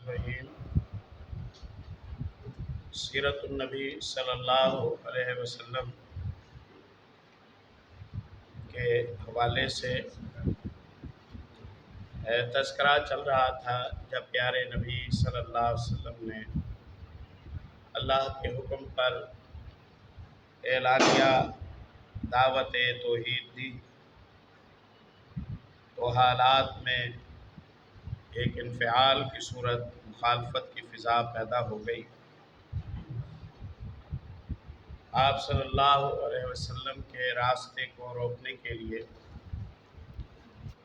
الرحیم سیرت النبی صلی اللہ علیہ وسلم کے حوالے سے تذکرہ چل رہا تھا جب پیارے نبی صلی اللہ علیہ وسلم نے اللہ کے حکم پر اعلانیہ دعوت توحید دی تو حالات میں ایک انفعال کی صورت مخالفت کی فضا پیدا ہو گئی۔ آپ صلی اللہ علیہ وسلم کے راستے کو روکنے کے لیے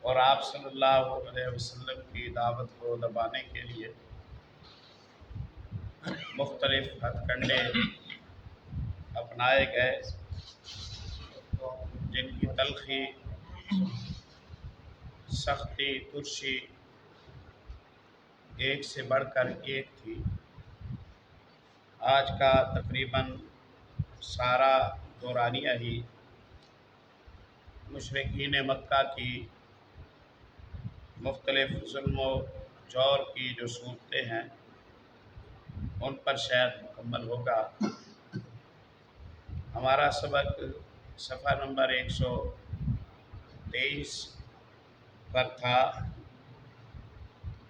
اور آپ صلی اللہ علیہ وسلم کی دعوت کو دبانے کے لیے مختلف ہتھ کنڈے اپنائے گئے، جن کی تلخی، سختی، ترشی ایک سے بڑھ کر ایک تھی۔ آج کا تقریباً سارا دورانیہ ہی مشرکین مکہ کی مختلف ظلم و جور کی جو صورتیں ہیں ان پر شاید مکمل ہوگا۔ ہمارا سبق صفحہ نمبر 123 پر تھا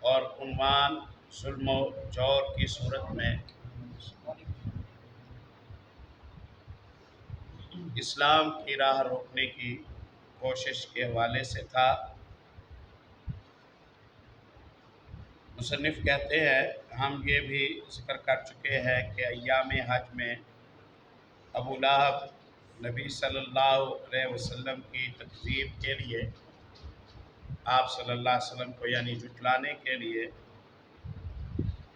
اور عنوان ظلم و جور کی صورت میں اسلام کی راہ روکنے کی کوشش کے حوالے سے تھا۔ مصنف کہتے ہیں ہم یہ بھی ذکر کر چکے ہیں کہ ایام حج میں ابو لہب نبی صلی اللہ علیہ وسلم کی تکذیب کے لیے، آپ صلی اللہ علیہ وسلم کو یعنی جھٹلانے کے لیے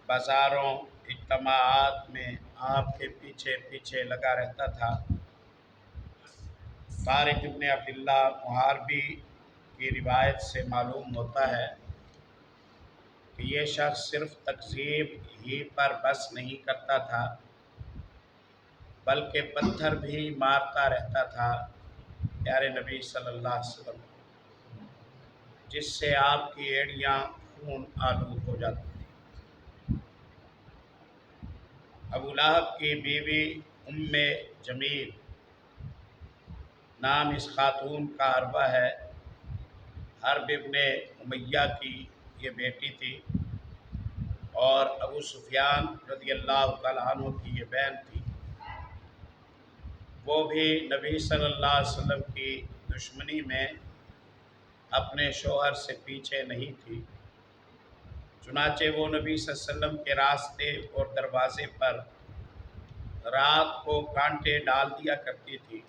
بازاروں، اجتماعات میں آپ کے پیچھے پیچھے لگا رہتا تھا۔ طارق ابن عبداللہ محاربی کی روایت سے معلوم ہوتا ہے کہ یہ شخص صرف تکذیب ہی پر بس نہیں کرتا تھا بلکہ پتھر بھی مارتا رہتا تھا پیارے نبی صلی اللہ علیہ وسلم، جس سے آپ کی ایڑیاں خون آلود ہو جاتی تھیں۔ ابو لہب کی بیوی ام جمیل نام اس خاتون کا عربہ ہے، حرب ابن امیہ کی یہ بیٹی تھی اور ابو سفیان رضی اللہ تعالیٰ عنہ کی یہ بہن تھی۔ وہ بھی نبی صلی اللہ علیہ وسلم کی دشمنی میں اپنے شوہر سے پیچھے نہیں تھی، چنانچہ وہ نبی صلی اللہ علیہ وسلم کے راستے اور دروازے پر رات کو کانٹے ڈال دیا کرتی تھی۔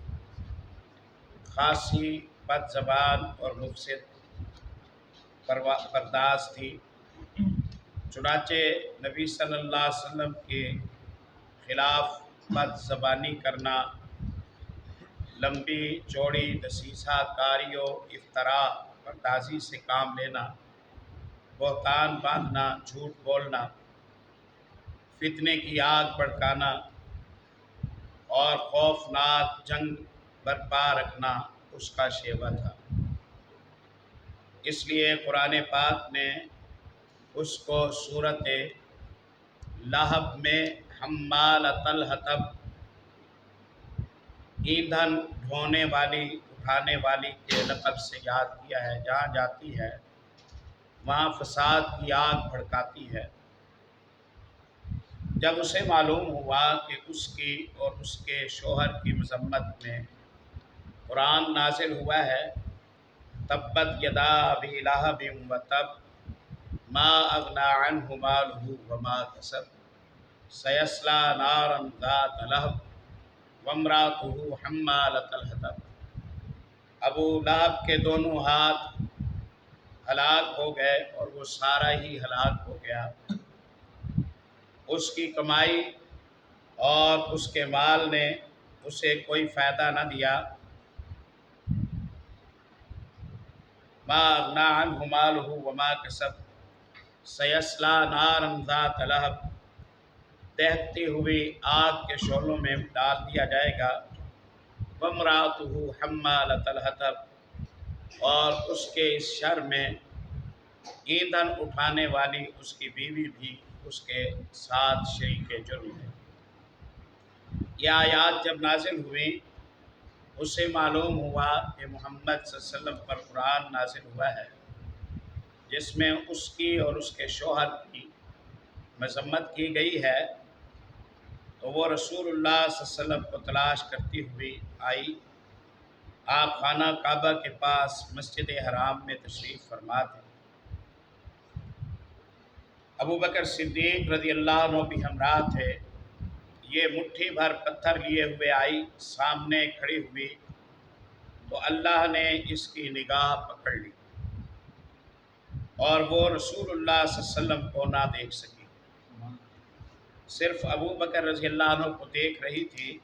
خاصی بد زبان اور مفسد پرداز تھی، چنانچہ نبی صلی اللہ علیہ وسلم کے خلاف بد زبانی کرنا، لمبی چوڑی دسیسہ کاری و افتراء پردازی سے کام لینا، بہتان باندھنا، جھوٹ بولنا، فتنے کی آگ بھڑکانا اور خوفناک جنگ برپا رکھنا اس کا شیوہ تھا۔ اس لیے قرآن پاک نے اس کو سورۃ لہب میں حمالۃ الحطب، ایندھن ڈھونے والی، اٹھانے والی کے لقب سے یاد کیا ہے۔ جہاں جاتی ہے وہاں فساد کی آگ بھڑکاتی ہے۔ جب اسے معلوم ہوا کہ اس کی اور اس کے شوہر کی مذمت میں قرآن نازل ہوا ہے، تبت یدا ابی لہب وتب ما اغنی عنہ مالہ وما کسب سیصلی نارا ذات لہب وامرأتہ حمالۃ الحطب۔ ابو لہب کے دونوں ہاتھ ہلاک ہو گئے اور وہ سارا ہی ہلاک ہو گیا، اس کی کمائی اور اس کے مال نے اسے کوئی فائدہ نہ دیا۔ ما اغنی عنہ مالہ وما کسب سیصلی نارا ذات لہب، دہتی ہوئی آگ کے شعلوں میں ڈال دیا جائے گا۔ وامرأتہ حمالۃ الحطب، اور اس کے اس شر میں ایندھن اٹھانے والی اس کی بیوی بھی اس کے ساتھ شریک جرم ہے۔ یہ آیات جب نازل ہوئی اس سے معلوم ہوا کہ محمد صلی اللہ علیہ وسلم پر قرآن نازل ہوا ہے جس میں اس کی اور اس کے شوہر کی مذمت کی گئی ہے، تو وہ رسول اللہ صلی اللہ علیہ وسلم کو تلاش کرتی ہوئی آئی۔ آپ خانہ کعبہ کے پاس مسجد حرام میں تشریف فرما تھے۔ ابو بکر صدیق رضی اللہ عنہ بھی ہمراہ تھے۔ یہ مٹھی بھر پتھر لیے ہوئے آئی، سامنے کھڑی ہوئی تو اللہ نے اس کی نگاہ پکڑ لی اور وہ رسول اللہ صلی اللہ علیہ وسلم کو نہ دیکھ سکی، صرف ابو بکر رضی اللہ عنہ کو دیکھ رہی تھی۔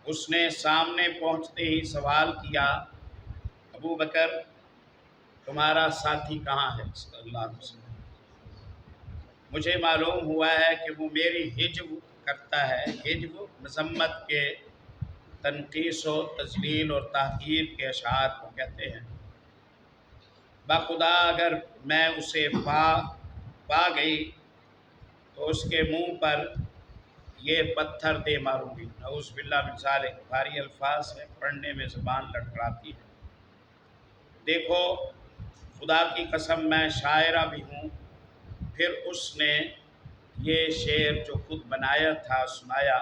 اس نے سامنے پہنچتے ہی سوال کیا، ابو بکر تمہارا ساتھی کہاں ہے صلی اللہ علیہ وسلم؟ مجھے معلوم ہوا ہے کہ وہ میری حجب کرتا ہے۔ حجب مذمت کے، تنقیص و تذلیل اور تحقیر کے اشعار کو کہتے ہیں۔ بخدا اگر میں اسے پا گئی تو اس کے منہ پر یہ پتھر دے ماروں گی۔ نعوذ باللہ من ذالک، بھاری الفاظ ہے، پڑھنے میں زبان لڑکھڑاتی ہے۔ دیکھو خدا کی قسم میں شاعرہ بھی ہوں۔ پھر اس نے یہ شعر جو خود بنایا تھا سنایا،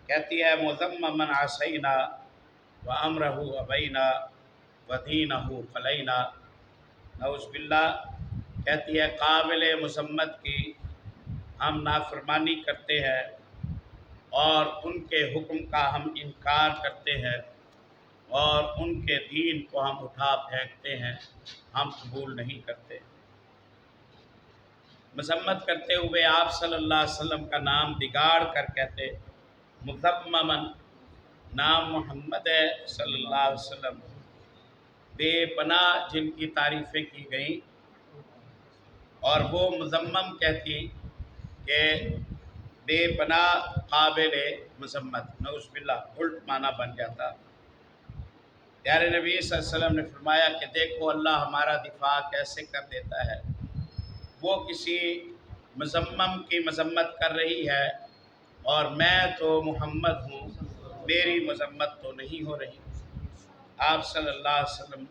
کہتی ہے، مذمما عصینا وامرہ ابینا ودینہ خلینا۔ نعوذ باللہ، کہتی ہے قابل مذمت کی ہم نافرمانی کرتے ہیں اور ان کے حکم کا ہم انکار کرتے ہیں اور ان کے دین کو ہم اٹھا پھینکتے ہیں، ہم قبول نہیں کرتے۔ مذمت کرتے ہوئے آپ صلی اللہ علیہ وسلم کا نام بگاڑ کر کہتے، مذممن، نام محمد ہے صلی اللہ علیہ وسلم، بے پناہ جن کی تعریفیں کی گئیں، اور وہ مذمم کہتی کہ بے پناہ قابل مذمت۔ نعوذ باللہ، الٹ معنی بن جاتا۔ پیارے نبی صلی اللہ علیہ وسلم نے فرمایا کہ دیکھو اللہ ہمارا دفاع کیسے کر دیتا ہے، وہ کسی مذمم کی مذمت کر رہی ہے اور میں تو محمد ہوں، میری مذمت تو نہیں ہو رہی۔ آپ صلی اللہ علیہ وسلم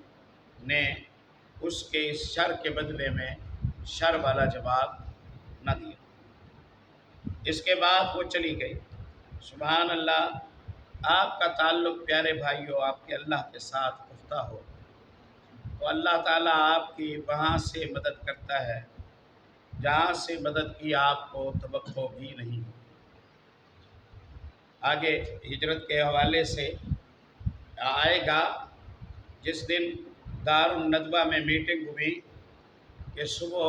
نے اس کے اس شر کے بدلے میں شر والا جواب نہ دیا۔ اس کے بعد وہ چلی گئی۔ سبحان اللہ، آپ کا تعلق پیارے بھائیوں آپ کے اللہ کے ساتھ پختہ ہو تو اللہ تعالیٰ آپ کی وہاں سے مدد کرتا ہے جہاں سے مدد کی آپ کو توقع بھی نہیں۔ آگے ہجرت کے حوالے سے آئے گا۔ جس دن دار الندوہ میں میٹنگ ہوئی کہ صبح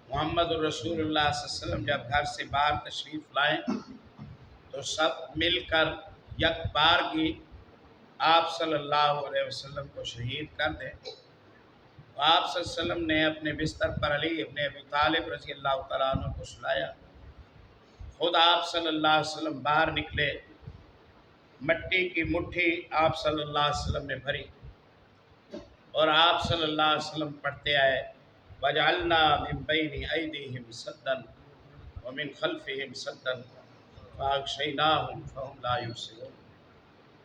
محمد الرسول اللہ صلی اللہ علیہ وسلم جب گھر سے باہر تشریف لائیں تو سب مل کر یک بارگی آپ صلی اللہ علیہ وسلم کو شہید کر دیں۔ تو آپ صلی اللہ علیہ وسلم نے اپنے بستر پر علی ابن ابی طالب رضی اللہ تعالیٰ عنہ کو سلایا۔ خود آپ صلی اللہ علیہ وسلم باہر نکلے، مٹی کی مٹھی آپ صلی اللہ علیہ وسلم نے بھری اور آپ صلی اللہ علیہ وسلم پڑھتے آئے، وَجَعَلْنَا مِن بَيْنِ أَيْدِيهِمْ سَدًّا وَمِنْ خَلْفِهِمْ سَدًّا فَأَغْشَيْنَاهُمْ فَهُمْ لَا يُبْصِرُونَ۔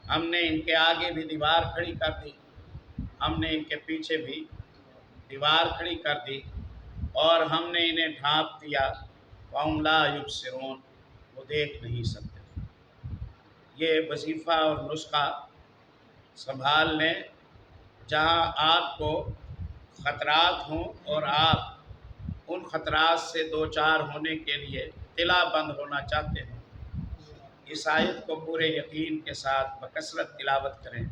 ہم نے ان کے آگے بھی دیوار کھڑی کر دی، ہم نے ان کے پیچھے بھی دیوار کھڑی کر دی اور ہم نے انہیں ڈھانپ دیا، فَهُمْ لَا يُبْصِرُونَ، وہ دیکھ نہیں سکتے۔ یہ وظیفہ اور نسخہ سنبھال لیں، جہاں آپ کو خطرات ہوں اور آپ ان خطرات سے دوچار ہونے کے لیے تلا بند ہونا چاہتے ہیں، اس آیت کو پورے یقین کے ساتھ بکثرت تلاوت کریں۔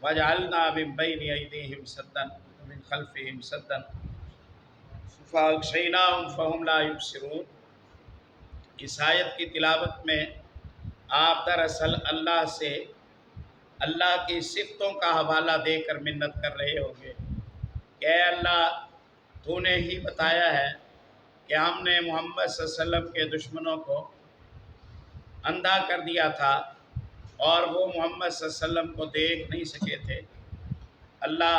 وَجَعَلْنَا مِن بَيْنِ أَيْدِيهِمْ سَدًّا وَمِنْ خَلْفِهِمْ سَدًّا فَأَغْشَيْنَاهُمْ فَهُمْ لَا يُبْصِرُونَ۔ اس آیت کی تلاوت میں آپ دراصل اللہ سے اللہ کی صفتوں کا حوالہ دے کر منت کر رہے ہوں گے کہ اے اللہ، تو نے ہی بتایا ہے کہ ہم نے محمد صلی اللہ علیہ وسلم کے دشمنوں کو اندھا کر دیا تھا اور وہ محمد صلی اللہ علیہ وسلم کو دیکھ نہیں سکے تھے۔ اللہ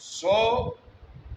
100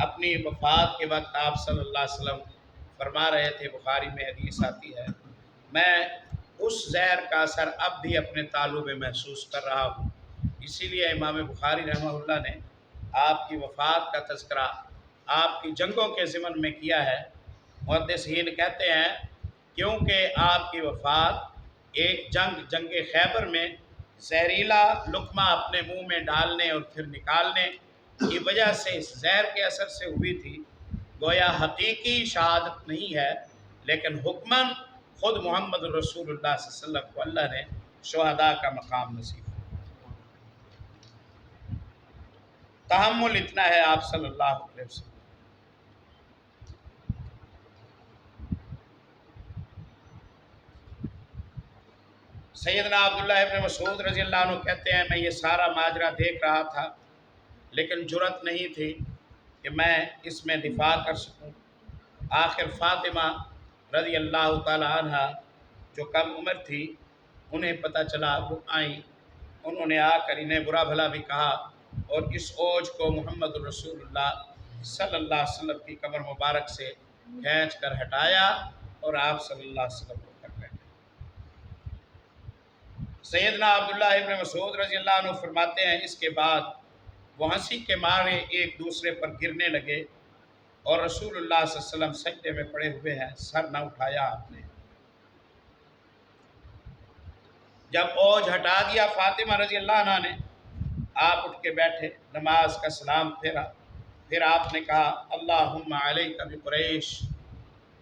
اپنی وفات کے وقت آپ صلی اللہ علیہ وسلم فرما رہے تھے، بخاری میں حدیث آتی ہے، میں اس زہر کا اثر اب بھی اپنے تالو میں محسوس کر رہا ہوں۔ اسی لیے امام بخاری رحمہ اللہ نے آپ کی وفات کا تذکرہ آپ کی جنگوں کے ضمن میں کیا ہے۔ محدثین کہتے ہیں کیونکہ آپ کی وفات ایک جنگ خیبر میں زہریلا لقمہ اپنے منہ میں ڈالنے اور پھر نکالنے کی وجہ سے اس زہر کے اثر سے ہوئی تھی، گویا حقیقی شہادت نہیں ہے، لیکن حکماً خود محمد رسول اللہ صلی اللہ علیہ وسلم کو اللہ نے شہداء کا مقام نصیب کیا۔ تحمل اتنا ہے آپ صلی اللہ علیہ وسلم۔ سیدنا عبداللہ ابن مسعود رضی اللہ عنہ کہتے ہیں میں یہ سارا ماجرا دیکھ رہا تھا، لیکن جرأت نہیں تھی کہ میں اس میں دفاع کر سکوں۔ آخر فاطمہ رضی اللہ تعالی عنہ جو کم عمر تھی، انہیں پتہ چلا، وہ آئیں، انہوں نے آ کر انہیں برا بھلا بھی کہا اور اس اوج کو محمد رسول اللہ صلی اللہ علیہ وسلم کی کمر مبارک سے کھینچ کر ہٹایا اور آپ صلی اللہ علیہ وسلم کو کر بیٹھے۔ سیدنا عبداللہ ابن مسعود رضی اللہ عنہ فرماتے ہیں اس کے بعد وہ ہنسی کے مارے ایک دوسرے پر گرنے لگے اور رسول اللہ صلی اللہ علیہ وسلم سجدے میں پڑے ہوئے ہیں، سر نہ اٹھایا آپ نے۔ جب اوج ہٹا دیا فاطمہ رضی اللہ عنہ نے، آپ اٹھ کے بیٹھے، نماز کا سلام پھیرا، پھر آپ نے کہا اللہم علیک بقریش،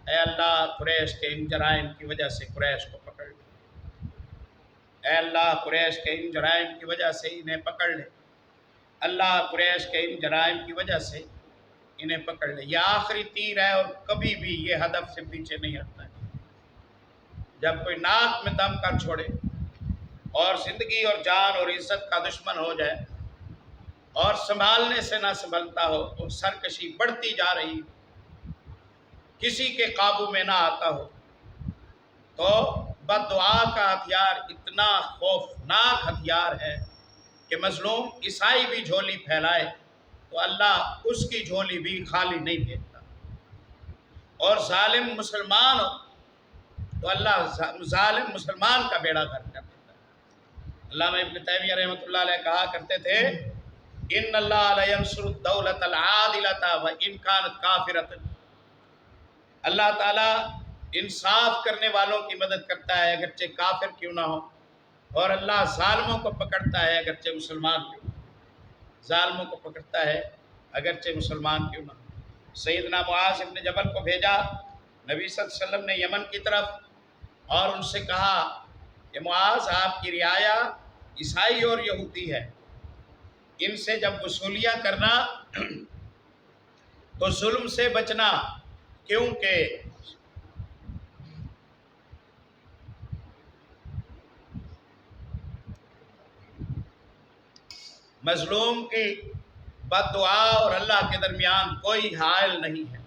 اے اللہ قریش کے ان جرائم کی وجہ سے قریش کو پکڑ لے، اے اللہ قریش کے ان جرائم کی وجہ سے انہیں پکڑ لے، اللہ قریش کے ان جرائم کی وجہ سے انہیں پکڑ لے۔ یہ آخری تیر ہے اور کبھی بھی یہ ہدف سے پیچھے نہیں ہٹتا ہے۔ جب کوئی ناک میں دم کر چھوڑے اور زندگی اور جان اور عزت کا دشمن ہو جائے اور سنبھالنے سے نہ سنبھلتا ہو اور سرکشی بڑھتی جا رہی، کسی کے قابو میں نہ آتا ہو، تو بد دعا کا ہتھیار اتنا خوفناک ہتھیار ہے کہ مظلوم عیسائی بھی جھولی پھیلائے تو اللہ اس کی جھولی بھی خالی نہیں دیتا، اور ظالم مسلمان ہو تو اللہ ظالم مسلمان کا بیڑا غرق کر دیتا ہے۔ علامہ ابن تیمیہ رحمۃ اللہ علیہ کہا کرتے تھے ان اللہ لا ینصر الدولۃ العادلۃ وان کانت کافرۃ، اللہ تعالیٰ انصاف کرنے والوں کی مدد کرتا ہے اگرچہ کافر کیوں نہ ہو، اور اللہ ظالموں کو پکڑتا ہے اگرچہ مسلمان کیوں نہ ہو، ظالموں کو پکڑتا ہے اگرچہ مسلمان کیوں نہ ہو۔ سیدنا معاذ ابن جبل کو بھیجا نبی صلی اللہ علیہ وسلم نے یمن کی طرف، اور ان سے کہا کہ معاذ آپ کی رعایا عیسائی اور یہودی ہے، ان سے جب وصولیاں کرنا تو ظلم سے بچنا، کیونکہ مظلوم کی بد دعا اور اللہ کے درمیان کوئی حائل نہیں ہے،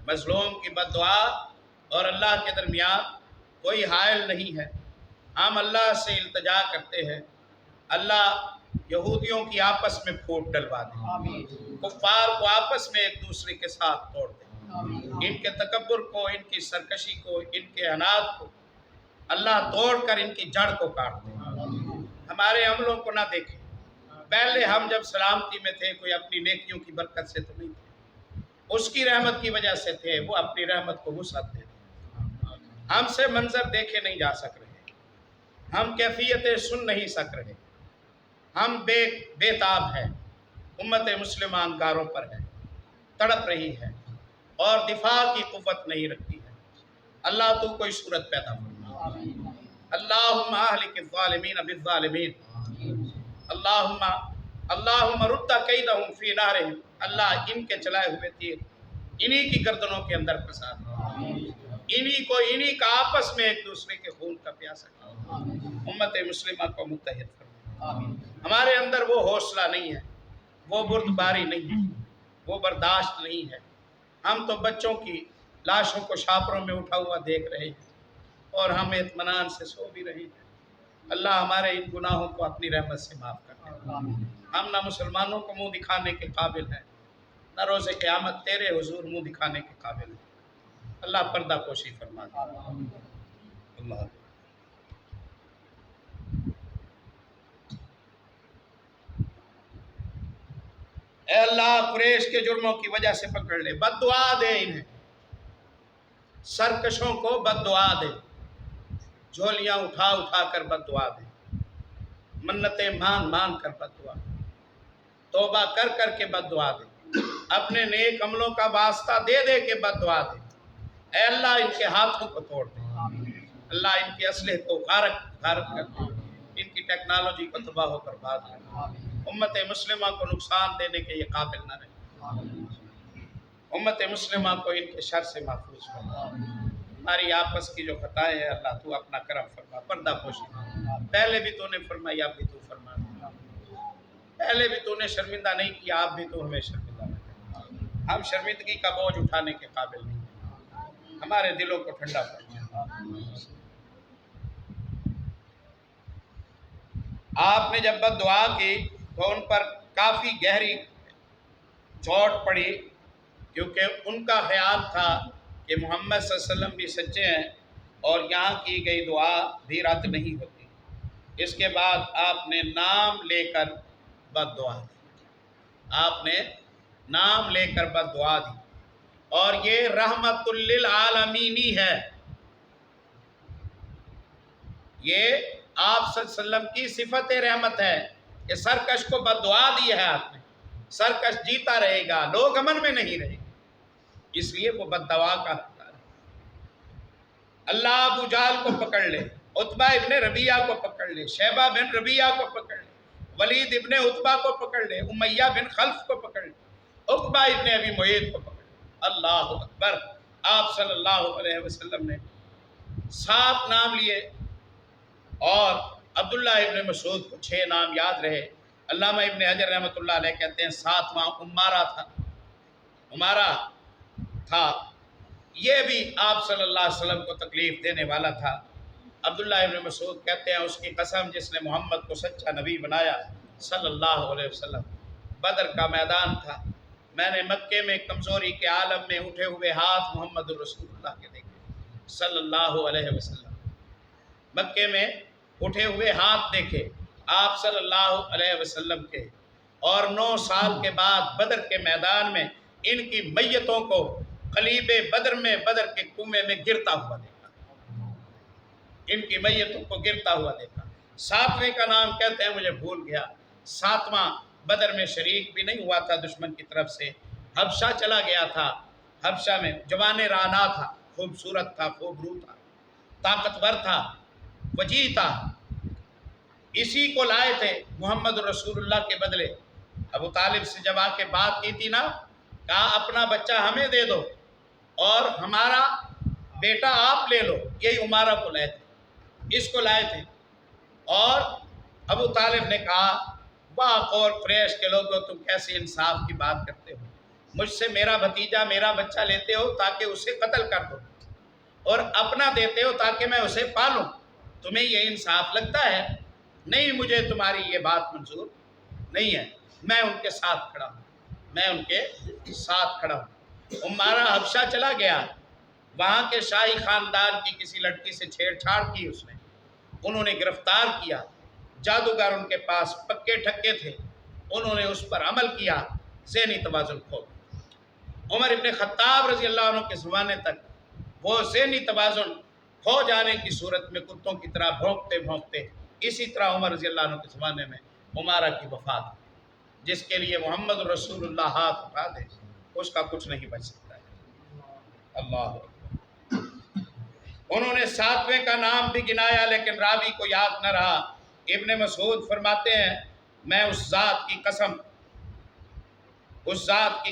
مظلوم کی بد دعا اور اللہ کے درمیان کوئی حائل نہیں ہے۔ ہم اللہ سے التجا کرتے ہیں اللہ یہودیوں کی آپس میں پھوٹ ڈلوا دے، کفار کو آپس میں ایک دوسرے کے ساتھ توڑ دے، ان کے تکبر کو، ان کی سرکشی کو، ان کے عناد کو اللہ توڑ کر ان کی جڑ کو کاٹ دے، ہمارے عملوں کو نہ دیکھیں۔ پہلے ہم جب سلامتی میں تھے کوئی اپنی نیکیوں کی برکت سے تو نہیں تھے، اس کی رحمت کی وجہ سے تھے، وہ اپنی رحمت کو وسعت دے دے۔ ہم سے منظر دیکھے نہیں جا سک رہے، ہم کیفیتیں سن نہیں سک رہے، ہم بے تاب ہیں، امت مسلمہ انگاروں پر ہے، تڑپ رہی ہے اور دفاع کی قوت نہیں رکھتی ہے۔ اللہ تو کوئی صورت پیدا فرما، اللہم اہلک الظالمین بالظالمین، اللہم رد کیدہم فی نارہم، اللہ ان کے چلائے ہوئے تیر انہی کی گردنوں کے اندر پھنسا دے، انہی کا آپس میں ایک دوسرے کے خون کا پیاسا کر، امت مسلمہ کو متحد فرما۔ ہمارے اندر وہ حوصلہ نہیں ہے، وہ بردباری نہیں ہے، وہ برداشت نہیں ہے، ہم تو بچوں کی لاشوں کو شاپروں میں اٹھا ہوا دیکھ رہے ہیں اور ہم اطمینان سے سو بھی رہے ہیں۔ اللہ ہمارے ان گناہوں کو اپنی رحمت سے معاف کر دے۔ ہم نہ مسلمانوں کو منہ دکھانے کے قابل ہیں، نہ روز قیامت تیرے حضور منہ دکھانے کے قابل ہے۔ اللہ پردہ پوشی فرما دے۔ اللہ اے اللہ قریش کے جرموں کی وجہ سے پکڑ لے، بد دعا دے انہیں، سرکشوں کو بد دعا دے، جھولیاں اٹھا اٹھا کر بد دعا دے، منتیں مان مان کر بد دعا دے، توبہ کر کر کے بد دعا دے، اپنے نیک عملوں کا واسطہ دے دے کے بد دعا دے۔ اے اللہ ان کے ہاتھوں کو توڑ دے، اللہ ان کی اسلحے کو غارت کر دے، ان کی ٹیکنالوجی کو تباہ و برباد کر دے، امت مسلمہ کو نقصان دینے کے یہ قابل نہ رہے، امت مسلمہ کو ان کے شر سے محفوظ فرما۔ ہماری آپس کی جو خطائیں ہیں اللہ تو اپنا کرم فرما، پردہ پوشی فرما۔ پہلے بھی تو نے فرمائی، اب بھی تو فرما، پہلے بھی تو نے شرمندہ نہیں کیا، اب بھی تو ہمیں شرمندہ نہ کر۔ ہم شرمندگی کا بوجھ اٹھانے کے قابل نہیں، ہمارے دلوں کو ٹھنڈا فرما۔ آپ نے جب بد دعا کی تو ان پر کافی گہری چوٹ پڑی، کیونکہ ان کا خیال تھا کہ محمد صلی اللہ علیہ وسلم بھی سچے ہیں اور یہاں کی گئی دعا بھی رد نہیں ہوتی۔ اس کے بعد آپ نے نام لے کر بد دعا دی، آپ نے نام لے کر بد دعا دی، اور یہ رحمت للعالمینی ہے، یہ آپ صلی اللہ علیہ وسلم کی صفت رحمت ہے کہ سرکش کو بد دعا دی ہے آپ نے، سرکش جیتا رہے گا، لوگ امن میں نہیں رہے گے، اس لیے وہ بد دعا کا حقدار ہے۔ اللہ ابو جہل کو پکڑ لے، عتبہ ابن ربیعہ کو پکڑ لے، شیبہ بن ربیعہ کو پکڑ لے، ولید ابن عتبہ کو پکڑ لے، امیہ بن خلف کو پکڑ لے، عقبہ ابن ابی معیط کو پکڑ لے۔ اللہ اکبر، آپ صلی اللہ علیہ وسلم نے 7 نام لیے، اور عبداللہ ابن مسعود کو 6 نام یاد رہے۔ علامہ ابن حجر رحمۃ اللہ علیہ کہتے ہیں 7واں عمارہ تھا، عمارہ تھا، یہ بھی آپ صلی اللہ علیہ وسلم کو تکلیف دینے والا تھا۔ عبداللہ ابن مسعود کہتے ہیں اس کی قسم جس نے محمد کو سچا نبی بنایا صلی اللہ علیہ وسلم، بدر کا میدان تھا، میں نے مکے میں کمزوری کے عالم میں اٹھے ہوئے ہاتھ محمد الرسول اللہ کے دیکھے صلی اللہ علیہ وسلم، مکے میں اٹھے ہوئے ہاتھ دیکھے آپ صلی اللہ علیہ وسلم کے، اور 9 سال کے بعد بدر کے میدان میں ان کی میتوں کو قلیب بدر میں، بدر کے کنویں میں گرتا ہوا دیکھا، ان کی میتوں کو گرتا ہوا دیکھا۔ 7ویں کا نام کہتے ہیں مجھے بھول گیا، 7واں بدر میں شریک بھی نہیں ہوا تھا دشمن کی طرف سے، حبشہ چلا گیا تھا، حبشہ میں جوان رانا تھا، خوبصورت تھا، خوبرو تھا، طاقتور تھا، وجیح تھا، اسی کو لائے تھے محمد رسول اللہ کے بدلے۔ ابو طالب سے جب آ کے بات کی تھی نا، کہا اپنا بچہ ہمیں دے دو اور ہمارا بیٹا آپ لے لو، یہی عمارہ کو لائے تھے، اس کو لائے تھے، اور ابو طالب نے کہا واہ اور قریش کے لوگوں تم کیسے انصاف کی بات کرتے ہو، مجھ سے میرا بھتیجا میرا بچہ لیتے ہو تاکہ اسے قتل کر دو، اور اپنا دیتے ہو تاکہ میں اسے پالوں، تمہیں یہ انصاف لگتا ہے؟ نہیں، مجھے تمہاری یہ بات منظور نہیں ہے، میں ان کے ساتھ کھڑا ہوں، میں ان کے ساتھ کھڑا ہوں۔ عمارہ حبشہ چلا گیا، وہاں کے شاہی خاندان کی کسی لڑکی سے چھیڑ چھاڑ کی اس نے، انہوں نے گرفتار کیا، جادوگر ان کے پاس پکے ٹھکے تھے، انہوں نے اس پر عمل کیا، ذہنی توازن کھو گیا۔ عمر ابن خطاب رضی اللہ عنہ کے زمانے تک وہ ذہنی توازن کھو جانے کی صورت میں کتوں کی طرح بھونکتے بھونکتے، اسی طرح عمر رضی اللہ عنہ کے زمانے میں عمارہ کی وفات ہوئی، جس کے لیے محمد رسول اللہ ہاتھ اٹھا دے اس کا کچھ نہیں بچ سکتا ہے۔ اللہ اکبر۔ انہوں نے 7ویں کا نام بھی گنایا لیکن راوی کو یاد نہ رہا۔ ابن مسعود فرماتے ہیں میں اس ذات کی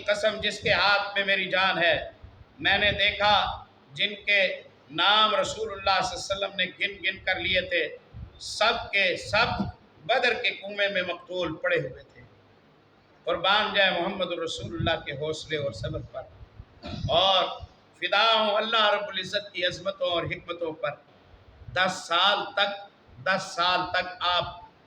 قسم جس کے ہاتھ میں میری جان ہے، میں نے دیکھا جن کے نام رسول اللہ صلی اللہ علیہ وسلم نے گن گن کر لیے تھے، سب کے سب بدر کے کنویں میں مقتول پڑے ہوئے تھے۔ قربان جائے محمد رسول اللہ کے حوصلے اور صبر پر، اور فدا ہوں اللہ رب العزت کی عظمتوں اور حکمتوں پر۔ 10 سال تک آپ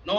9